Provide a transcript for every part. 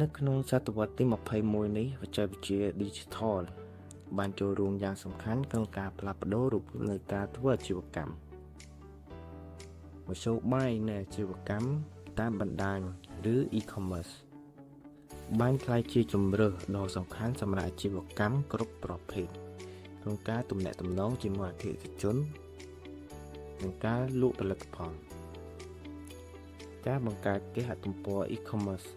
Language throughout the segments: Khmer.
នៅក្នុងសតវត្សទី21នេះបច្ចេកវិទ្យា Digital បានចូលរួមយ៉ាងសំខាន់ក្នុងការផ្លាស់ប្ដូររូបភាពនៃការធ្វើអាជីវកម្មមធ្យោបាយនៃអាជីវកម្មតាមបណ្ដាញឬ e-commerce បានក្លាយជាជម្រើសដ៏សំខាន់សម្រាប់អាជីវកម្មគ្រប់ប្រភេទក្នុងការទំនាក់ទំនងជាមួយអតិថិជននិងការលក់ផលិតផលការបង្កើតគេហទំព័រ e-commerce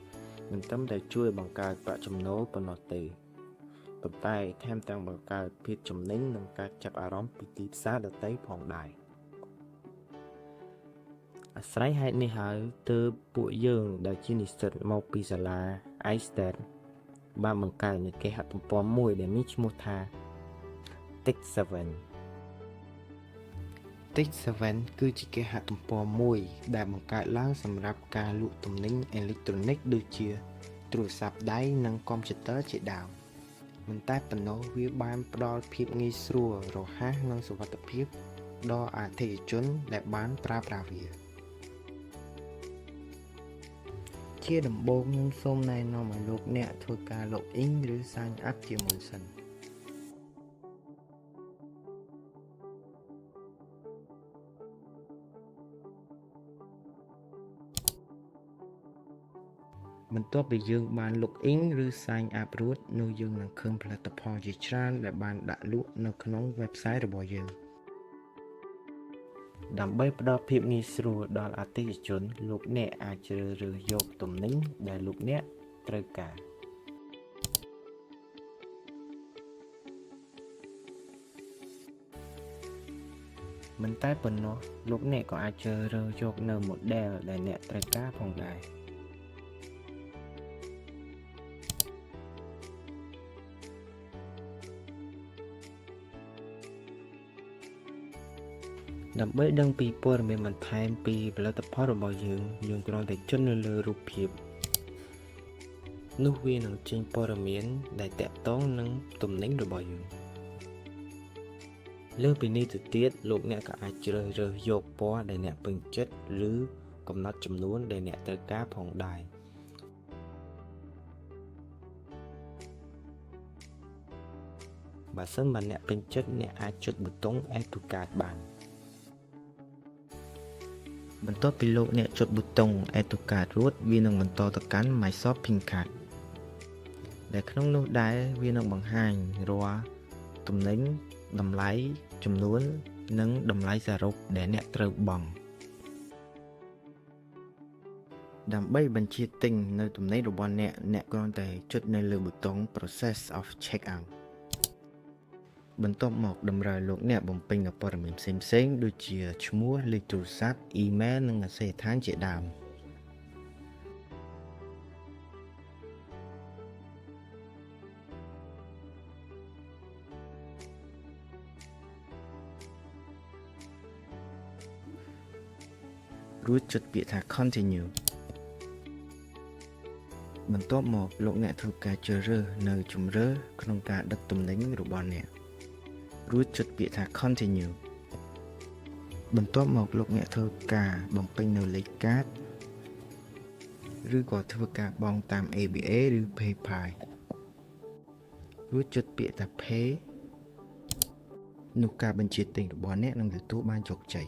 មិនត្រឹមតែជួយបង្កើតប្រាក់ចំណូលប៉ុណ្ណោះទេប៉ុន្តែថែមទាំងបង្កើតភាពចំណេញនិងការចាប់អារម្មណ៍ពីទីផ្សារដទៃផងដែរអាស្រ័យហេតុនេះហើយទើបពួកយើងដែលជានិស្សិតមកពីសាលា iStat បានបង្កើតនូវគេហទំព័រមួយដែលមានឈ្មោះថា Tech7 Tech7 គឺជាគេហទំព័រមួយដែលបង្កើតឡើងសម្រាប់ការលក់ទំនិញអេឡិចត្រូនិកដូចជាទូរស័ព្ទដៃនិងកុំព្យូទ័រជាដើមមិនតែប៉ុណ្ណោះវាបានផ្ដល់ភាពងាយស្រួលរហ័សនិងសុវត្ថិភាពដល់អតិថិជនដែលបានប្រើប្រាស់វាជាដំបូងខ្ញុំសូមណែនាំឲ្យលោកអ្នកធ្វើការ login ឬ sign up ជាមុនសិនបន្ទាប់ពីយើងបាន login ឬ sign up រួចនោះយើងនឹងឃើញផលិតផលជាច្រើនដែលបានដាក់លក់នៅក្នុង website របស់យើងដើម្បីផ្ដល់ភាពងាយស្រួលដល់អតិថិជនលោកអ្នកអាចជ្រើសរើសយកទំនិញដែលលោកអ្នកត្រូវការមិនតែប៉ុណ្ណោះលោកអ្នកក៏អាចជ្រើសរើសយកនៅ model ដែលអ្នកត្រូវការផងដែរដើម្បីដឹងពីព័ត៌មានបន្ថែមពីផលិតផលរបស់យើងគ្រាន់តែចុចនៅលើរូបភាពនោះវានឹងចេញព័ត៌មានដែលទាក់ទងនឹងទំនិញរបស់យើងលើសពីនេះទៅទៀតលោកអ្នកក៏អាចជ្រើសរើសយកពណ៌ដែលអ្នកពេញចិត្តឬកំណត់ចំនួនដែលអ្នកត្រូវការផងដែរបើសិនបើអ្នកពេញចិត្តអ្នកអាចចុចប៊ូតុង Add to Cart បានបន្ទាប់ពីលោកអ្នកចុចប៊ូតុង Add to Cart រួចវានឹងបន្តទៅកាន់ My Shopping Cart ដែលក្នុងនោះដែរវានឹងបង្ហាញរាល់ទំនិញតម្លៃចំនួននិងតម្លៃសរុបដែលអ្នកត្រូវបង់ដើម្បីបញ្ជាទិញនៅទំនិញរបស់អ្នកគ្រាន់តែចុចនៅលើប៊ូតុង Process of Checkout បន្ទាប់មកតម្រូវលោកអ្នកបំពេញនូវព័ត៌មានផ្សេងៗដូចជាឈ្មោះលេខទូរស័ព្ទ email និងអាសយដ្ឋានជាដើមរួចចុចពាក្យថា Continue បន្ទាប់មកលោកអ្នកធ្វើការជ្រើសរើសនៅជម្រើសក្នុងការដឹកទំនិញរបស់អ្នករួចចុចពាក្យថា Continue បន្ទាប់មកលោកអ្នកធ្វើការបំពេញនៅលេខកាតឬក៏ធ្វើការបង់តាម ABA ឬ PayPal រួចចុចពាក្យថា Pay នោះការបញ្ជាទិញរបស់អ្នកនឹងទទួលបានជោគជ័យ